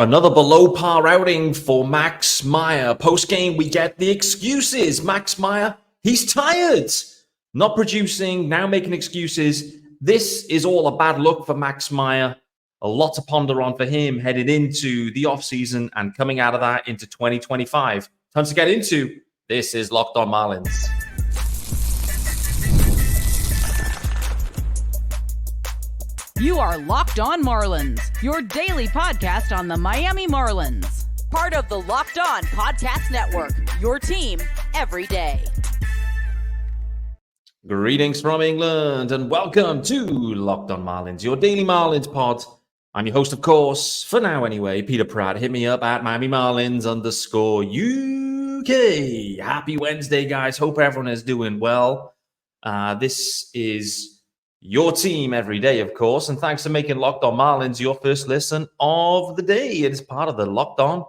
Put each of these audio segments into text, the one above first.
Another below par outing for Max Meyer. Post-game, we get the excuses. Max Meyer, he's tired. Not producing, now making excuses. This is all a bad look for Max Meyer. A lot to ponder on for him headed into the offseason and coming out of that into 2025. Time to get into. This is Locked On Marlins. You are Locked On Marlins, your daily podcast on the Miami Marlins. Part of the Locked On Podcast Network, your team every day. Greetings from England and welcome to Locked On Marlins, your daily Marlins pod. I'm your host, of course, for now anyway, Peter Pratt. Hit me up at Miami Marlins _UK. Happy Wednesday, guys. Hope everyone is doing well. This is your team every day, of course, and thanks for making Locked On Marlins your first listen of the day. It is part of the Locked On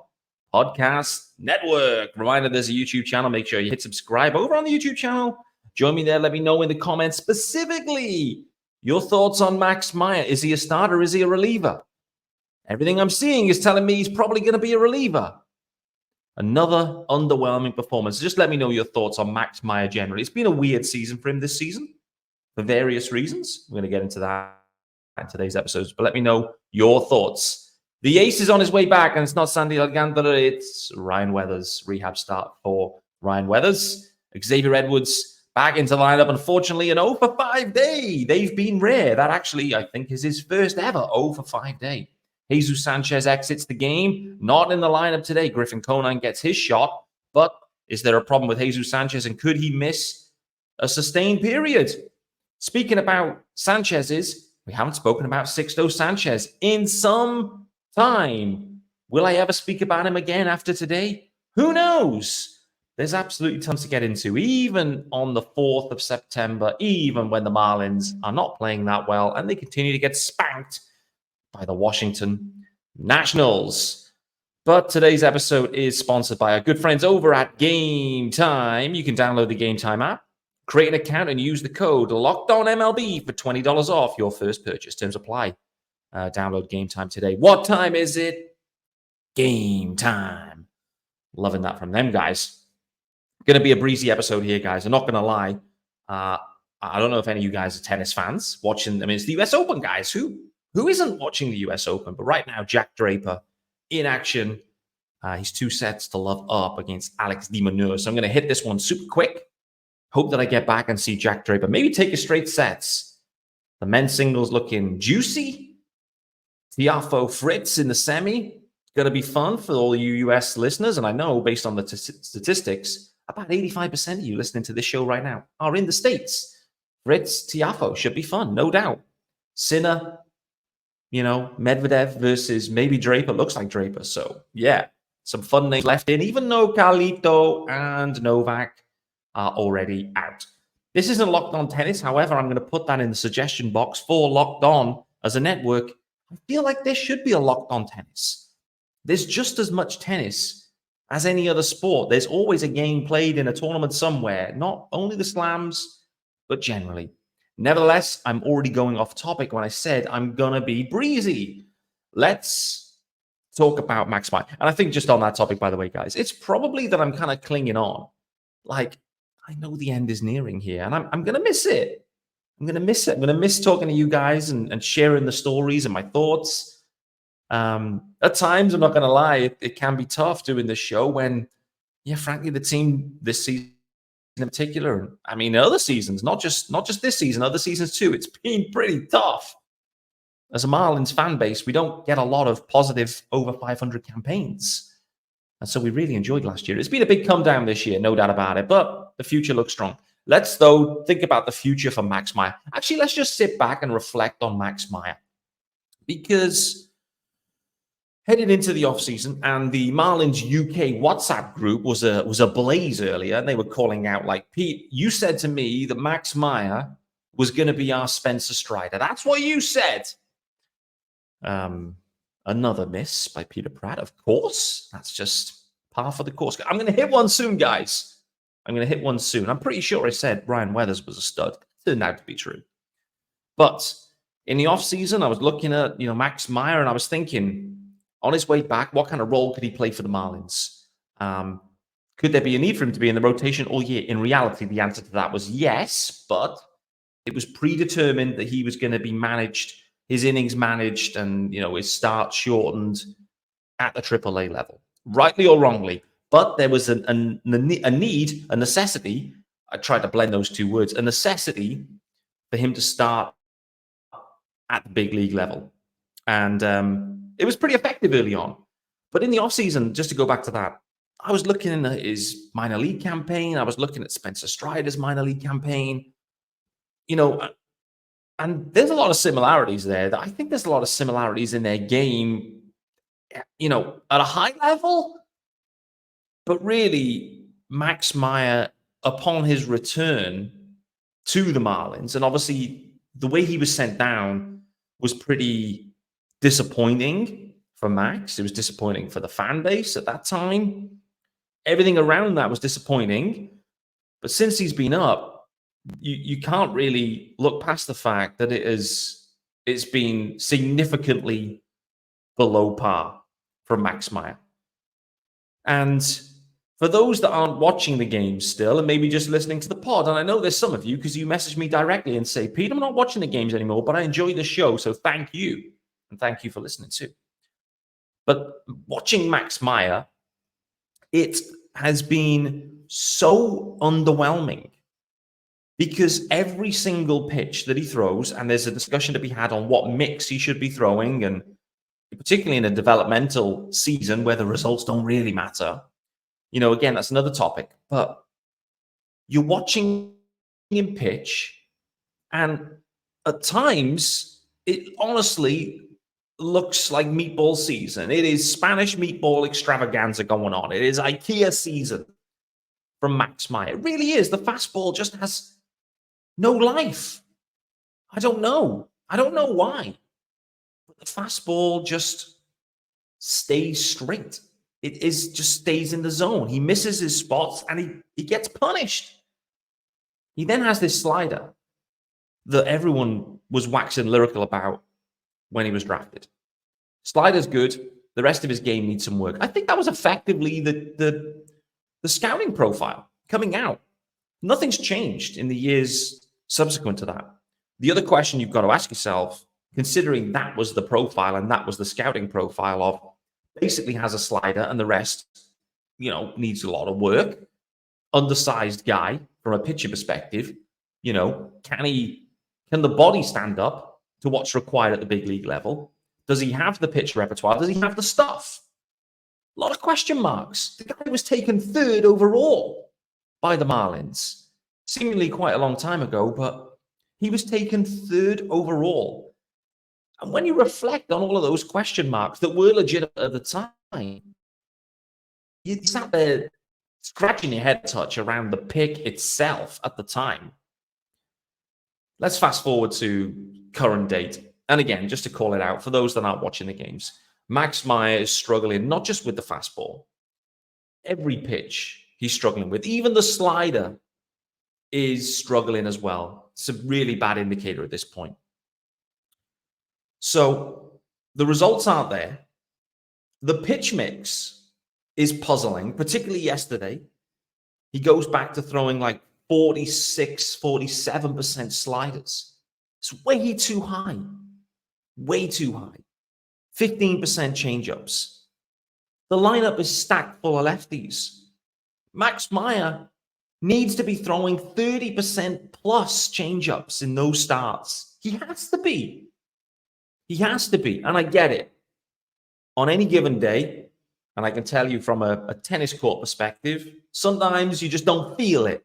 Podcast Network. Reminder, there's a YouTube channel. Make sure you hit subscribe over on the YouTube channel. Join me there. Let me know in the comments specifically your thoughts on Max Meyer. Is he a starter? Is he a reliever? Everything I'm seeing is telling me he's probably going to be a reliever. Another underwhelming performance. Just let me know your thoughts on Max Meyer generally. It's been a weird season for him this season for various reasons. We're going to get into that in today's episodes, but let me know your thoughts. The ace is on his way back, and it's not Sandy Alcantara, it's Ryan Weathers. Rehab start for Ryan Weathers. Xavier Edwards back into the lineup. Unfortunately, an 0 for 5 day. They've been rare. That actually, I think, is his first ever 0 for 5 day. Jesus Sanchez exits the game. Not in the lineup today. Griffin Conine gets his shot, but is there a problem with Jesus Sanchez, and could he miss a sustained period? Speaking about Sanchez's, we haven't spoken about Sixto Sanchez in some time. Will I ever speak about him again after today? Who knows? There's absolutely tons to get into, even on the 4th of September, even when the Marlins are not playing that well and they continue to get spanked by the Washington Nationals. But today's episode is sponsored by our good friends over at Gametime. You can download the Gametime app, create an account, and use the code LOCKEDONMLB for $20 off your first purchase. Terms apply. Download Gametime today. What time is it? Game time. Loving that from them, guys. Going to be a breezy episode here, guys. I'm not going to lie. I don't know if any of you guys are tennis fans watching. I mean, it's the U.S. Open, guys. Who isn't watching the U.S. Open? But right now, Jack Draper in action. He's 2 sets to love up against Alex de Minaur. So I'm going to hit this one super quick. Hope that I get back and see Jack Draper maybe take a straight sets. The men's singles looking juicy. Tiafoe Fritz in the semi. Going to be fun for all you U.S. listeners. And I know based on the statistics, about 85% of you listening to this show right now are in the States. Fritz, Tiafoe should be fun, no doubt. Sinner, Medvedev versus maybe Draper. Looks like Draper. So, yeah, some fun names left in, even though Carlito and Novak are already out. This isn't Locked On Tennis. However, I'm going to put that in the suggestion box for Locked On as a network. I feel like there should be a Locked On Tennis. There's just as much tennis as any other sport. There's always a game played in a tournament somewhere, not only the slams, but generally. Nevertheless, I'm already going off topic when I said I'm going to be breezy. Let's talk about Max Meyer. And I think just on that topic, by the way, guys, it's probably that I'm kind of clinging on. Like, I know the end is nearing here, and I'm going to miss it. I'm going to miss it. I'm going to miss talking to you guys and sharing the stories and my thoughts. At times, I'm not going to lie, it can be tough doing this show when, frankly, the team this season in particular, I mean, other seasons, not just this season, other seasons too, it's been pretty tough. As a Marlins fan base, we don't get a lot of positive over 500 campaigns. And so we really enjoyed last year. It's been a big come down this year, no doubt about it, but the future looks strong. Let's, though, think about the future for Max Meyer. Actually, let's just sit back and reflect on Max Meyer. Because headed into the offseason, and the Marlins UK WhatsApp group was a blaze earlier, and they were calling out, like, Pete, you said to me that Max Meyer was going to be our Spencer Strider. That's what you said. Another miss by Peter Pratt, of course. That's just par for the course. I'm going to hit one soon, guys. I'm going to hit one soon. I'm pretty sure I said Ryan Weathers was a stud. It turned out to be true. But in the offseason, I was looking at, Max Meyer, and I was thinking, on his way back, what kind of role could he play for the Marlins? Could there be a need for him to be in the rotation all year? In reality, the answer to that was yes, but it was predetermined that he was going to be managed, his innings managed, and his start shortened at the AAA level, rightly or wrongly. But there was a need, a necessity. I tried to blend those two words, a necessity for him to start at the big league level. And it was pretty effective early on. But in the offseason, just to go back to that, I was looking at his minor league campaign. I was looking at Spencer Strider's minor league campaign. And there's a lot of similarities there. I think there's a lot of similarities in their game, at a high level. But really, Max Meyer, upon his return to the Marlins, and obviously the way he was sent down was pretty disappointing for Max. It was disappointing for the fan base at that time. Everything around that was disappointing. But since he's been up, you can't really look past the fact that it's been significantly below par for Max Meyer. And for those that aren't watching the games still and maybe just listening to the pod, and I know there's some of you because you message me directly and say, Pete, I'm not watching the games anymore, but I enjoy the show, so thank you. And thank you for listening too. But watching Max Meyer, it has been so underwhelming because every single pitch that he throws, and there's a discussion to be had on what mix he should be throwing, and particularly in a developmental season where the results don't really matter. Again, that's another topic. But you're watching him pitch, and at times, it honestly looks like meatball season. It is Spanish meatball extravaganza going on. It is IKEA season from Max Meyer. It really is. The fastball just has no life. I don't know why. But the fastball just stays straight. It just stays in the zone. He misses his spots and he gets punished. He then has this slider that everyone was waxing lyrical about when he was drafted. Slider's good. The rest of his game needs some work. I think that was effectively the scouting profile coming out. Nothing's changed in the years subsequent to that. The other question you've got to ask yourself, considering that was the profile and that was the scouting profile of basically has a slider and the rest, needs a lot of work. Undersized guy from a pitcher perspective, can the body stand up to what's required at the big league level? Does he have the pitch repertoire? Does he have the stuff? A lot of question marks. The guy was taken 3rd overall by the Marlins, seemingly quite a long time ago, but he was taken 3rd overall. And when you reflect on all of those question marks that were legitimate at the time, you sat there scratching your head touch around the pick itself at the time. Let's fast forward to current date. And again, just to call it out, for those that aren't watching the games, Max Meyer is struggling not just with the fastball. Every pitch he's struggling with. Even the slider is struggling as well. It's a really bad indicator at this point. So the results aren't there. The pitch mix is puzzling, particularly yesterday. He goes back to throwing like 46, 47% sliders. It's way too high. Way too high. 15% changeups. The lineup is stacked full of lefties. Max Meyer needs to be throwing 30% plus changeups in those starts. He has to be. He has to be. And I get it. On any given day, and I can tell you from a tennis court perspective, sometimes you just don't feel it.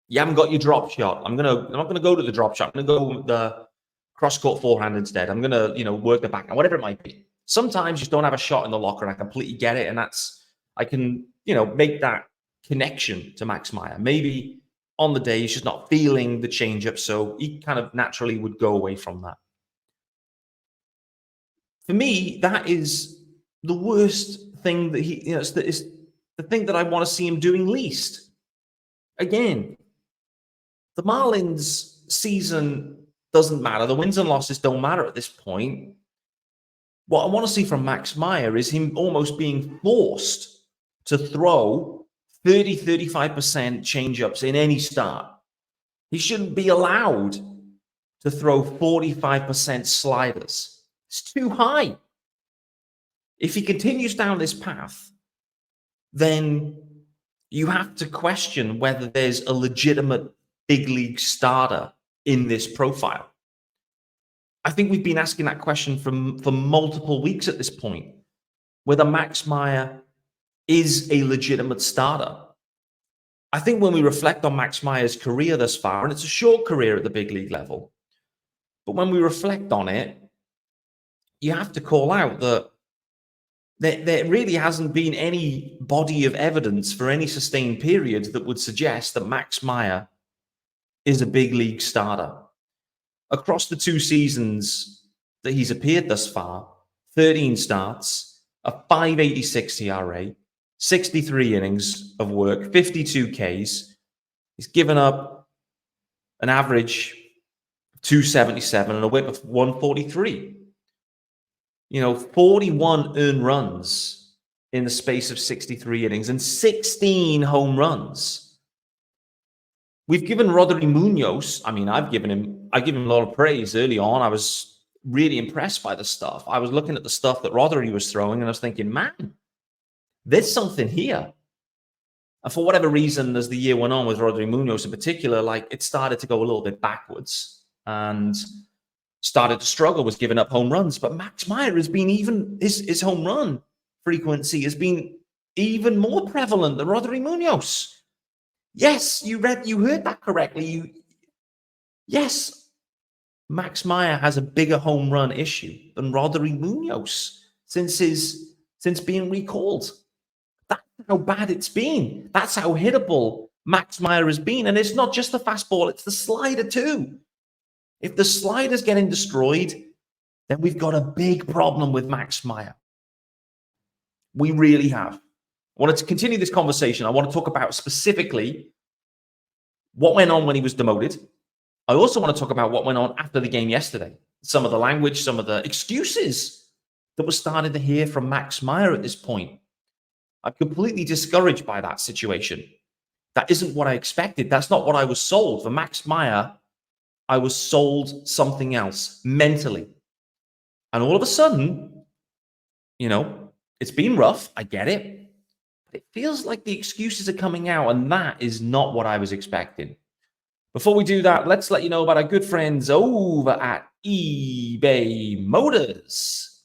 You haven't got your drop shot. I'm not gonna go to the drop shot. I'm gonna go with the cross-court forehand instead. I'm gonna, work the backhand, whatever it might be. Sometimes you just don't have a shot in the locker, and I completely get it. And I can, make that connection to Max Meyer. Maybe on the day he's just not feeling the changeup, so he kind of naturally would go away from that. For me, that is the worst thing that it's the thing that I want to see him doing least. Again, the Marlins season doesn't matter. The wins and losses don't matter at this point. What I want to see from Max Meyer is him almost being forced to throw 30-35% changeups in any start. He shouldn't be allowed to throw 45% sliders. It's too high. If he continues down this path, then you have to question whether there's a legitimate big league starter in this profile. I think we've been asking that question for multiple weeks at this point, whether Max Meyer is a legitimate starter. I think when we reflect on Max Meyer's career thus far, and it's a short career at the big league level, but when we reflect on it, you have to call out that there really hasn't been any body of evidence for any sustained period that would suggest that Max Meyer is a big league starter. Across the 2 seasons that he's appeared thus far, 13 starts, a 5.86 ERA, 63 innings of work, 52 Ks. He's given up an average of 277 and a whip of 143. 41 earned runs in the space of 63 innings and 16 home runs. We've given Rodri Munoz, I've given him a lot of praise early on. I was really impressed by the stuff. I was looking at the stuff that Rodri was throwing and I was thinking, man, there's something here. And for whatever reason, as the year went on with Rodri Munoz in particular, it started to go a little bit backwards and started to struggle, was giving up home runs. But Max Meyer has been his home run frequency has been even more prevalent than Rodri Munoz. Yes, you heard that correctly. Yes, Max Meyer has a bigger home run issue than Rodri Munoz since being recalled. That's how bad it's been. That's how hittable Max Meyer has been. And it's not just the fastball, it's the slider too. If the slider's getting destroyed, then we've got a big problem with Max Meyer. We really have. I wanted to continue this conversation. I want to talk about specifically what went on when he was demoted. I also want to talk about what went on after the game yesterday. Some of the language, some of the excuses that we're starting to hear from Max Meyer at this point. I'm completely discouraged by that situation. That isn't what I expected. That's not what I was sold. For Max Meyer, I was sold something else mentally. And all of a sudden, it's been rough. I get it. But it feels like the excuses are coming out, and that is not what I was expecting. Before we do that, let's let you know about our good friends over at eBay Motors.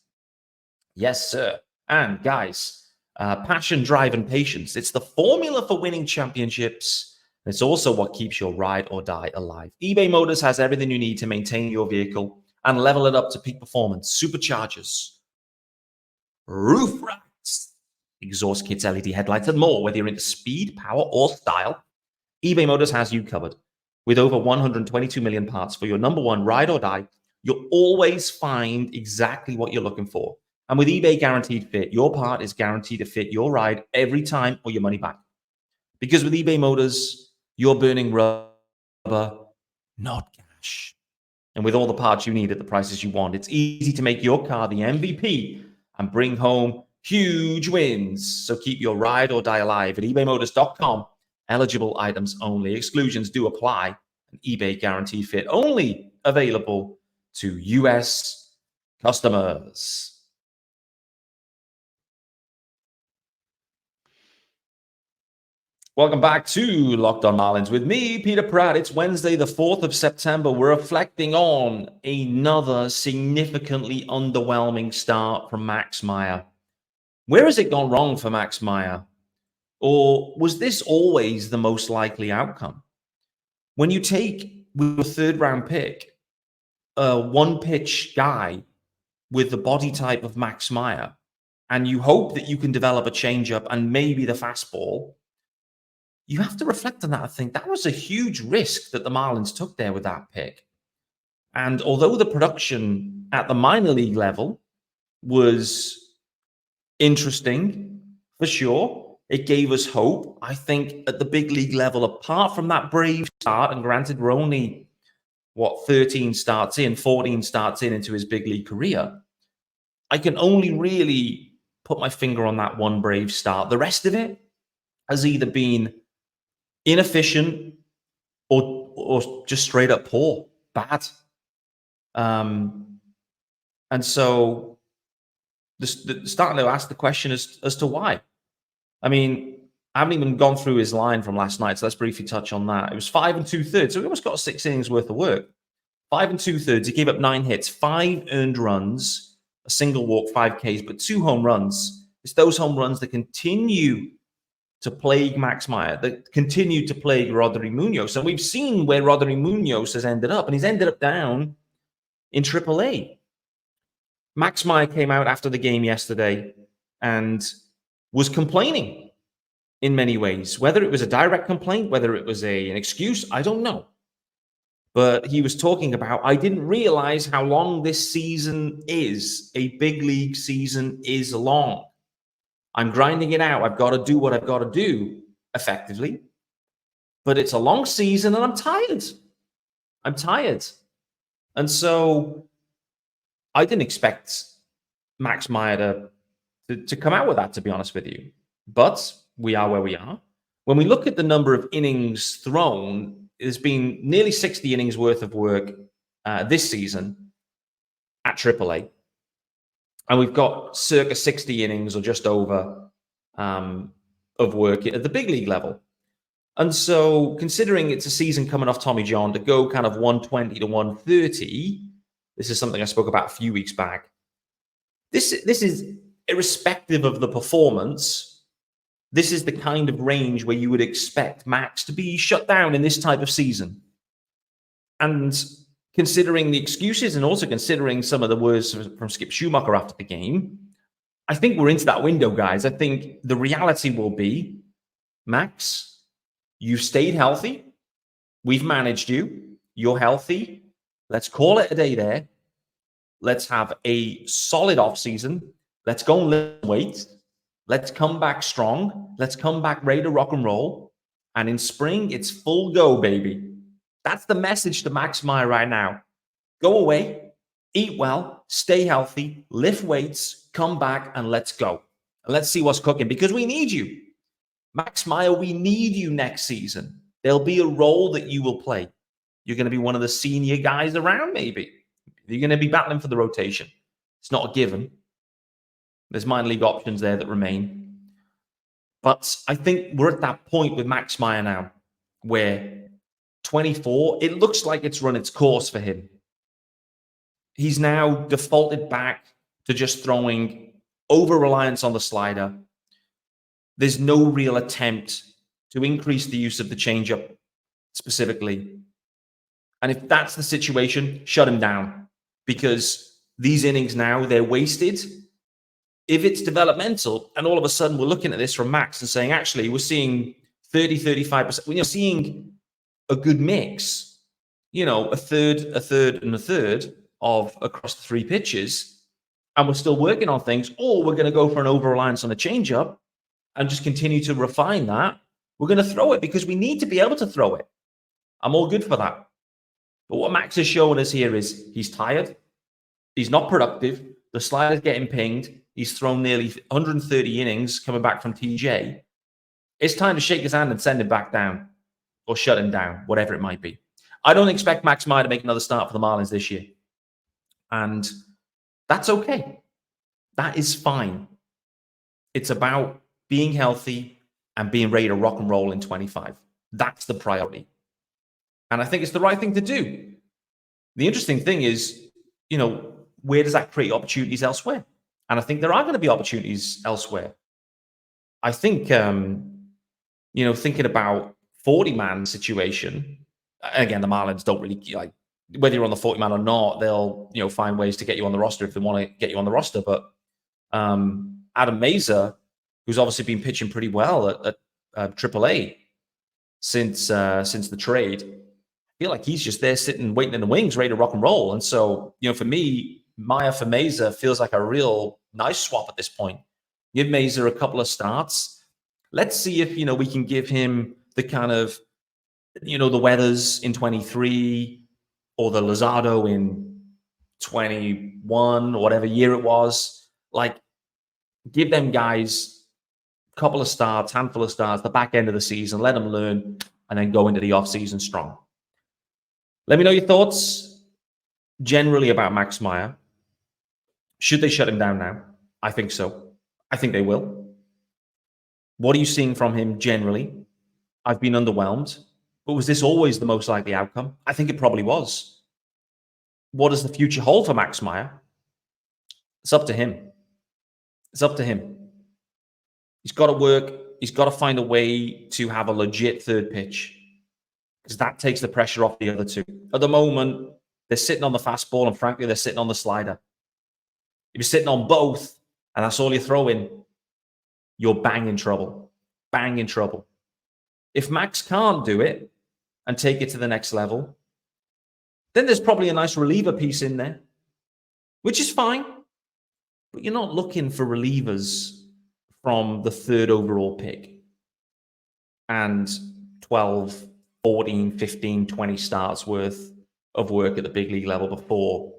Yes, sir. And guys, passion, drive, and patience. It's the formula for winning championships. And it's also what keeps your ride or die alive. eBay Motors has everything you need to maintain your vehicle and level it up to peak performance. Superchargers, roof racks, exhaust kits, LED headlights, and more. Whether you're into speed, power, or style, eBay Motors has you covered. With over 122 million parts for your number one ride or die, you'll always find exactly what you're looking for. And with eBay Guaranteed Fit, your part is guaranteed to fit your ride every time or your money back. Because with eBay Motors, you're burning rubber, not cash. And with all the parts you need at the prices you want, it's easy to make your car the MVP and bring home huge wins. So keep your ride or die alive at ebaymotors.com. Eligible items only. Exclusions do apply. An eBay Guaranteed Fit only available to U.S. customers. Welcome back to Locked On Marlins with me, Peter Pratt. It's Wednesday, the 4th of September. We're reflecting on another significantly underwhelming start from Max Meyer. Where has it gone wrong for Max Meyer? Or was this always the most likely outcome? When you take with your third-round pick a one-pitch guy with the body type of Max Meyer, and you hope that you can develop a changeup and maybe the fastball, you have to reflect on that. I think that was a huge risk that the Marlins took there with that pick. And although the production at the minor league level was interesting, for sure, it gave us hope. I think at the big league level, apart from that brave start, and granted, we're only, 14 starts in into his big league career. I can only really put my finger on that one Brave start. The rest of it has either been inefficient or just straight up poor, bad. And so starting to ask the question as to why. I mean, I haven't even gone through his line from last night, so let's briefly touch on that. It was 5 2/3, so he almost got 6 innings worth of work. 5 2/3. He gave up 9 hits, 5 earned runs, a single walk, 5 Ks, but 2 home runs. It's those home runs that continue to plague Max Meyer, that continue to plague Rodri Munoz. And we've seen where Rodri Munoz has ended up, and he's ended up down in AAA. Max Meyer came out after the game yesterday and was complaining in many ways. Whether it was a direct complaint, whether it was an excuse, I don't know. But he was talking about, I didn't realize how long this season is. A big league season is long. I'm grinding it out. I've got to do what I've got to do effectively. But it's a long season and I'm tired. I'm tired. And so I didn't expect Max Meyer to come out with that, to be honest with you. But we are where we are. When we look at the number of innings thrown, there's been nearly 60 innings worth of work this season at AAA. And we've got circa 60 innings or just over of work at the big league level. And so considering it's a season coming off Tommy John, to go kind of 120 to 130, this is something I spoke about a few weeks back. This is irrespective of the performance. This is the kind of range where you would expect Max to be shut down in this type of season. And considering the excuses and also considering some of the words from Skip Schumacher after the game, I think we're into that window, guys. I think the reality will be, Max, you've stayed healthy. We've managed you. You're healthy. Let's call it a day there. Let's have a solid offseason. Let's go and lift weights. Let's come back strong. Let's come back ready to rock and roll. And in spring, it's full go, baby. That's the message to Max Meyer right now. Go away, eat well, stay healthy, lift weights, come back, and let's go. And let's see what's cooking, because we need you. Max Meyer, we need you next season. There'll be a role that you will play. You're going to be one of the senior guys around, maybe. You're going to be battling for the rotation. It's not a given. There's minor league options there that remain. But I think we're at that point with Max Meyer now where 24, it looks like it's run its course for him. He's now defaulted back to just throwing over-reliance on the slider. There's no real attempt to increase the use of the changeup specifically. And if that's the situation, shut him down. Because these innings now, they're wasted. If it's developmental, and all of a sudden we're looking at this from Max and saying, actually, we're seeing 30, 35%. When you're seeing a good mix, a third, and a third of across the 3 pitches, and we're still working on things, or we're going to go for an over-reliance on a changeup and just continue to refine that, we're going to throw it because we need to be able to throw it. I'm all good for that. But what Max is showing us here is he's tired. He's not productive. The slider's getting pinged. He's thrown nearly 130 innings coming back from TJ. It's time to shake his hand and send him back down or shut him down, whatever it might be. I don't expect Max Meyer to make another start for the Marlins this year. And that's okay. That is fine. It's about being healthy and being ready to rock and roll in 25. That's the priority. And I think it's the right thing to do. The interesting thing is, where does that create opportunities elsewhere? And I think there are going to be opportunities elsewhere. I think, thinking about 40-man situation, again, the Marlins don't really, whether you're on the 40-man or not, they'll, find ways to get you on the roster if they want to get you on the roster. But Adam Mazur, who's obviously been pitching pretty well at AAA since the trade, I feel like he's just there sitting, waiting in the wings, ready to rock and roll. And so, for me, Meyer for Mazur feels like a real nice swap at this point. Give Mazur a couple of starts. Let's see if, we can give him the kind of, the Weathers in 23 or the Luzardo in 21 or whatever year it was. Like, give them guys a couple of starts, handful of starts, the back end of the season, let them learn, and then go into the offseason strong. Let me know your thoughts generally about Max Meyer. Should they shut him down now? I think so. I think they will. What are you seeing from him generally? I've been underwhelmed. But was this always the most likely outcome? I think it probably was. What does the future hold for Max Meyer? It's up to him. It's up to him. He's got to work. He's got to find a way to have a legit third pitch, because that takes the pressure off the other two. At the moment, they're sitting on the fastball, and frankly, they're sitting on the slider. If you're sitting on both, and that's all you're throwing, you're bang in trouble. Bang in trouble. If Max can't do it and take it to the next level, then there's probably a nice reliever piece in there, which is fine. But you're not looking for relievers from the third overall pick and 12, 14, 15, 20 starts worth of work at the big league level before,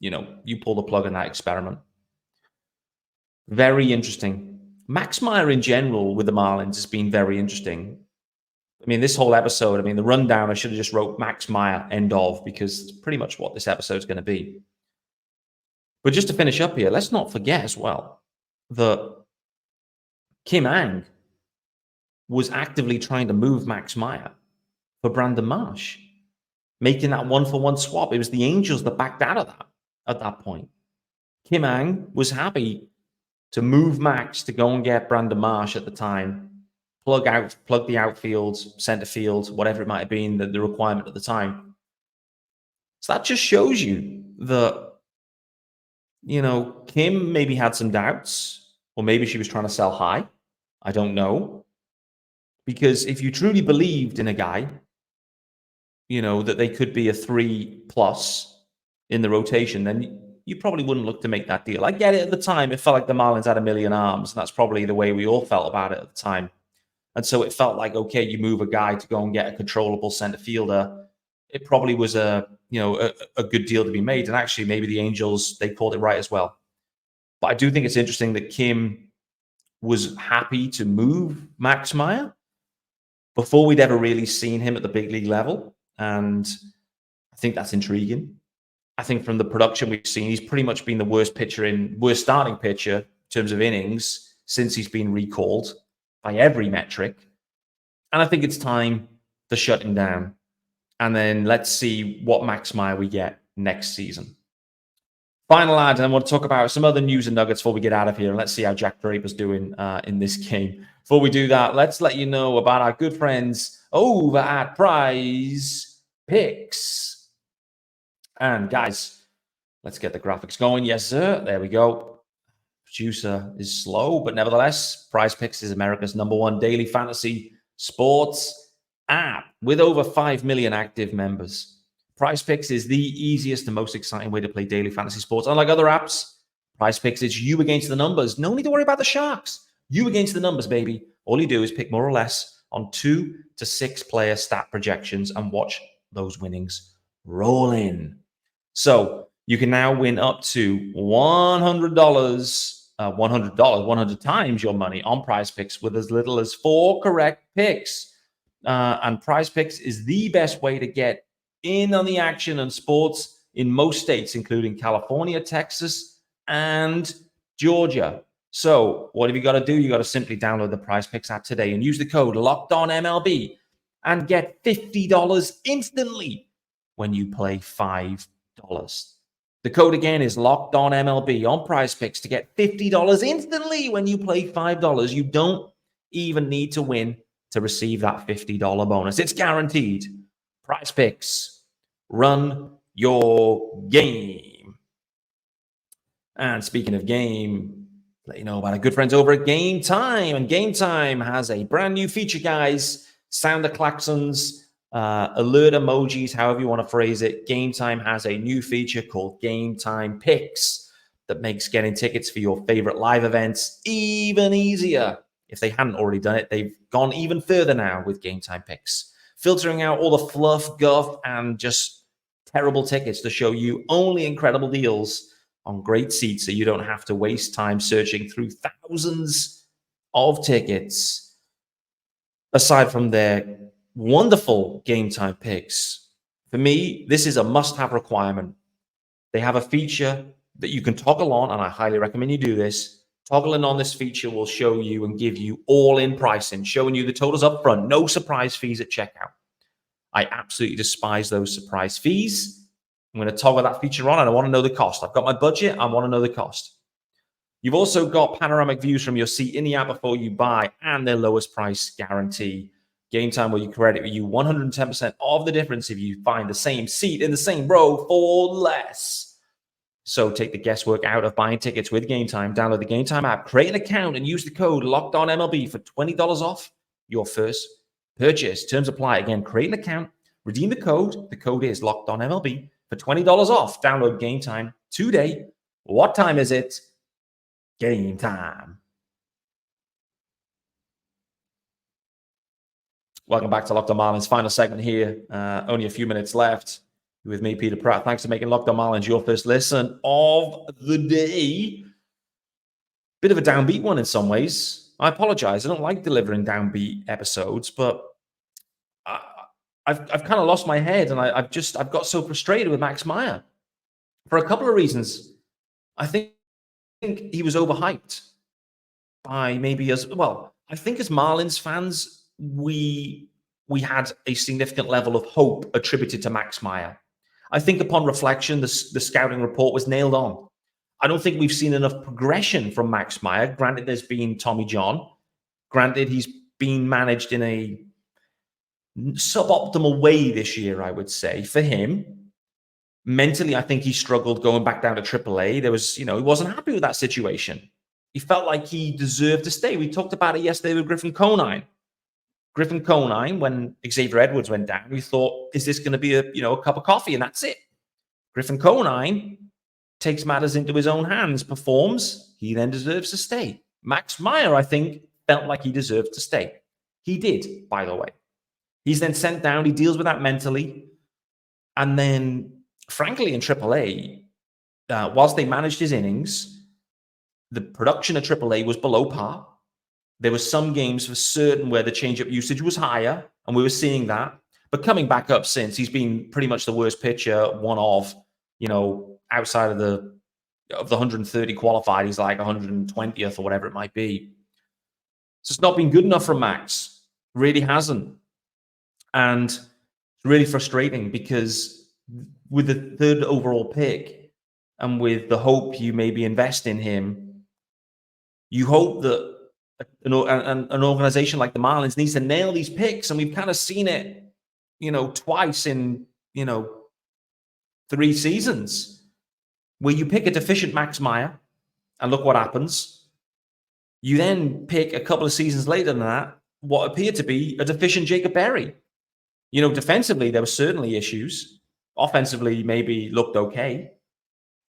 you pull the plug on that experiment. Very interesting. Max Meyer in general with the Marlins has been very interesting. I mean, this whole episode, the rundown, I should have just wrote Max Meyer, end of, because it's pretty much what this episode is going to be. But just to finish up here, let's not forget as well that Kim Ang was actively trying to move Max Meyer for Brandon Marsh, making that 1-for-1 swap. It was the Angels that backed out of that at that point. Kim Ang was happy to move Max to go and get Brandon Marsh at the time, plug the outfield, center field, whatever it might have been, the requirement at the time. So that just shows you that, Kim maybe had some doubts, or maybe she was trying to sell high. I don't know. Because if you truly believed in a guy, that they could be a 3+ in the rotation, then you probably wouldn't look to make that deal. I get it at the time. It felt like the Marlins had a million arms, and that's probably the way we all felt about it at the time. And so it felt like, okay, you move a guy to go and get a controllable center fielder. It probably was a good deal to be made. And actually, maybe the Angels, they called it right as well. But I do think it's interesting that Kim was happy to move Max Meyer before we'd ever really seen him at the big league level. And I think that's intriguing. I think from the production we've seen, he's pretty much been the worst starting pitcher in terms of innings since he's been recalled by every metric. And I think it's time to shut him down. And then let's see what Max Meyer we get next season. Final ad, and I want to talk about some other news and nuggets before we get out of here. And let's see how Jack Draper's doing in this game. Before we do that, let's let you know about our good friends over at PrizePicks. And guys, let's get the graphics going. Yes, sir. There we go. Producer is slow, but nevertheless, PrizePicks is America's #1 daily fantasy sports app with over 5 million active members. PrizePicks is the easiest and most exciting way to play daily fantasy sports. Unlike other apps, PrizePicks is you against the numbers. No need to worry about the sharks. You against the numbers, baby. All you do is pick more or less on 2 to 6 player stat projections and watch those winnings roll in. So you can now win up to $100, 100 times your money on PrizePicks with as little as 4 correct picks. And PrizePicks is the best way to get in on the action and sports in most states, including California, Texas, and Georgia. So what have you got to do? You got to simply download the PrizePicks app today and use the code LOCKEDONMLB and get $50 instantly when you play $5. The code again is LOCKEDONMLB on PrizePicks to get $50 instantly when you play $5. You don't even need to win to receive that $50 bonus. It's guaranteed. PrizePicks, run your game. And speaking of game, let you know about our good friends over at Gametime. And Gametime has a brand new feature, guys. Sound the klaxons, alert emojis, however you want to phrase it. Gametime has a new feature called Gametime Picks that makes getting tickets for your favorite live events even easier. If they hadn't already done it, they've gone even further now with Gametime Picks, filtering out all the fluff, guff, and just terrible tickets to show you only incredible deals on great seats so you don't have to waste time searching through thousands of tickets. Aside from their wonderful game time picks, for me, this is a must-have requirement. They have a feature that you can toggle on, and I highly recommend you do this. Toggling on this feature will show you and give you all-in pricing, showing you the totals up front, no surprise fees at checkout. I absolutely despise those surprise fees. I'm going to toggle that feature on, and I want to know the cost. I've got my budget. I want to know the cost. You've also got panoramic views from your seat in the app before you buy, and their lowest price guarantee. Gametime will credit you 110% of the difference if you find the same seat in the same row for less. So take the guesswork out of buying tickets with Gametime. Download the Gametime app, create an account, and use the code LOCKEDONMLB for $20 off your first purchase. Terms apply. Again, create an account, redeem the code. The code is LOCKEDONMLB for $20 off. Download Gametime today. What time is it? Game time. Welcome back to Locked On Marlins. Final segment here. Only a few minutes left. With me, Peter Pratt. Thanks for making Locked On Marlins your first listen of the day. Bit of a downbeat one in some ways. I apologize. I don't like delivering downbeat episodes, but I've kind of lost my head, and I've got so frustrated with Max Meyer for a couple of reasons. I think he was overhyped by maybe as well. I think as Marlins fans, we had a significant level of hope attributed to Max Meyer. I think upon reflection, the scouting report was nailed on. I don't think we've seen enough progression from Max Meyer. Granted, there's been Tommy John. Granted, he's been managed in a suboptimal way this year, I would say, for him. Mentally, I think he struggled going back down to AAA. There was, he wasn't happy with that situation. He felt like he deserved to stay. We talked about it yesterday with Griffin Conine. Griffin Conine, when Xavier Edwards went down, we thought, is this going to be a cup of coffee? And that's it. Griffin Conine takes matters into his own hands, performs. He then deserves to stay. Max Meyer, I think, felt like he deserved to stay. He did, by the way. He's then sent down. He deals with that mentally. And then, frankly, in AAA, whilst they managed his innings, the production at AAA was below par. There were some games for certain where the changeup usage was higher, and we were seeing that. But coming back up since, he's been pretty much the worst pitcher, one of, outside of the 130 qualified, he's like 120th or whatever it might be. So it's not been good enough for Max. Really hasn't. And it's really frustrating because with the third overall pick and with the hope you maybe invest in him, you hope that an organization like the Marlins needs to nail these picks. And we've kind of seen it, twice in, 3 seasons where you pick a deficient Max Meyer and look what happens. You then pick a couple of seasons later than that, what appeared to be a deficient Jacob Berry. Defensively, there were certainly issues. Offensively, maybe looked okay.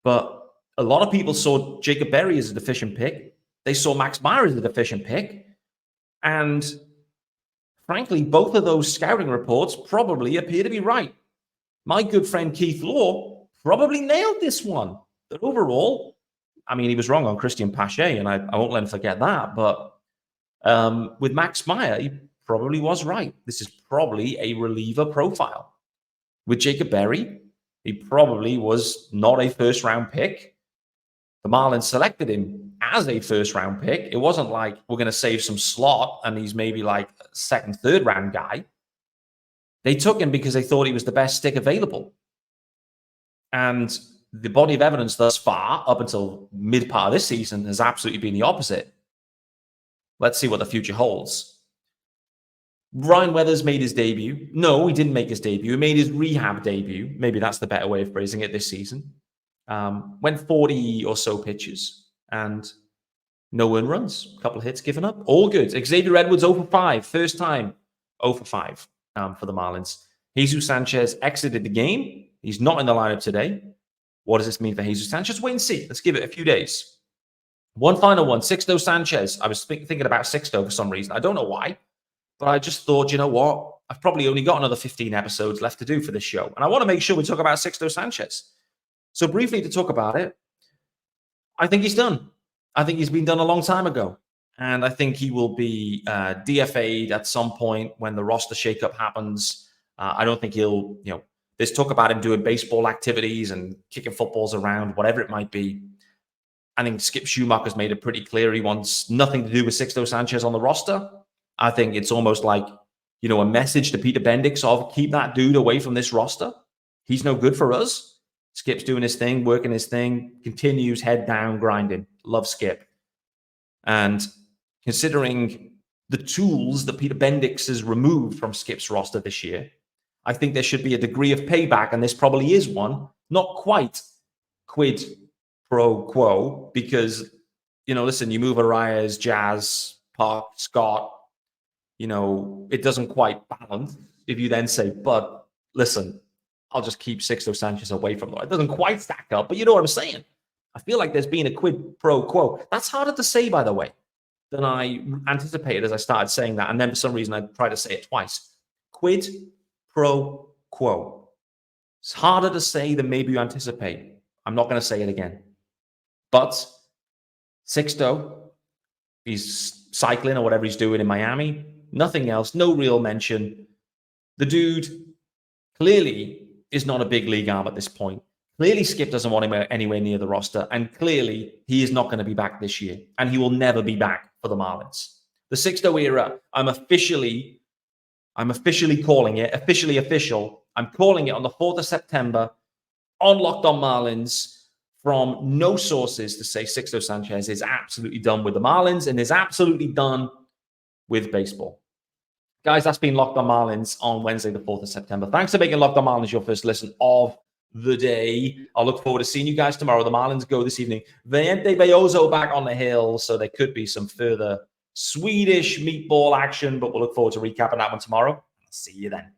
But a lot of people saw Jacob Berry as a deficient pick. They saw Max Meyer as a deficient pick. And frankly, both of those scouting reports probably appear to be right. My good friend Keith Law probably nailed this one. But overall, he was wrong on Christian Pache, and I won't let him forget that. But with Max Meyer, he probably was right. This is probably a reliever profile. With Jacob Berry, he probably was not a first-round pick. The Marlins selected him as a first-round pick. It wasn't like we're going to save some slot and he's maybe like a second, third-round guy. They took him because they thought he was the best stick available. And the body of evidence thus far, up until mid-part of this season, has absolutely been the opposite. Let's see what the future holds. Ryan Weathers made his debut. No, he didn't make his debut. He made his rehab debut. Maybe that's the better way of phrasing it this season. Went 40 or so pitches and no earned runs. A couple of hits given up. All good. Xavier Edwards 0 for 5. First time 0 for 5 for the Marlins. Jesus Sanchez exited the game. He's not in the lineup today. What does this mean for Jesus Sanchez? Wait and see. Let's give it a few days. One final one. Sixto Sanchez. I was thinking about Sixto for some reason. I don't know why. But I just thought, you know what? I've probably only got another 15 episodes left to do for this show. And I want to make sure we talk about Sixto Sanchez. So briefly to talk about it, I think he's done. I think he's been done a long time ago. And I think he will be DFA'd at some point when the roster shakeup happens. I don't think he'll, there's talk about him doing baseball activities and kicking footballs around, whatever it might be. I think Skip Schumacher's made it pretty clear he wants nothing to do with Sixto Sanchez on the roster. I think it's almost like, a message to Peter Bendix of keep that dude away from this roster. He's no good for us. Skip's doing his thing, working his thing, continues head down, grinding. Love Skip. And considering the tools that Peter Bendix has removed from Skip's roster this year, I think there should be a degree of payback, and this probably is one. Not quite quid pro quo, because, listen, you move Arias, Jazz, Park, Scott, it doesn't quite balance if you then say, but listen, I'll just keep Sixto Sanchez away from them. It doesn't quite stack up, but you know what I'm saying? I feel like there's been a quid pro quo. That's harder to say, by the way, than I anticipated as I started saying that. And then for some reason, I tried to say it twice. Quid pro quo. It's harder to say than maybe you anticipate. I'm not going to say it again. But Sixto, he's cycling or whatever he's doing in Miami. Nothing else. No real mention. The dude clearly is not a big league arm at this point. Clearly, Skip doesn't want him anywhere near the roster. And clearly, he is not going to be back this year. And he will never be back for the Marlins. The Sixto era, I'm officially calling it, official. I'm calling it on the 4th of September on Locked On Marlins from no sources to say Sixto Sanchez is absolutely done with the Marlins and is absolutely done with baseball. Guys, that's been Locked On Marlins on Wednesday, the 4th of September. Thanks for making Locked On Marlins your first listen of the day. I look forward to seeing you guys tomorrow. The Marlins go this evening. Vente Belloso back on the hill, so there could be some further Swedish meatball action, but we'll look forward to recapping that one tomorrow. See you then.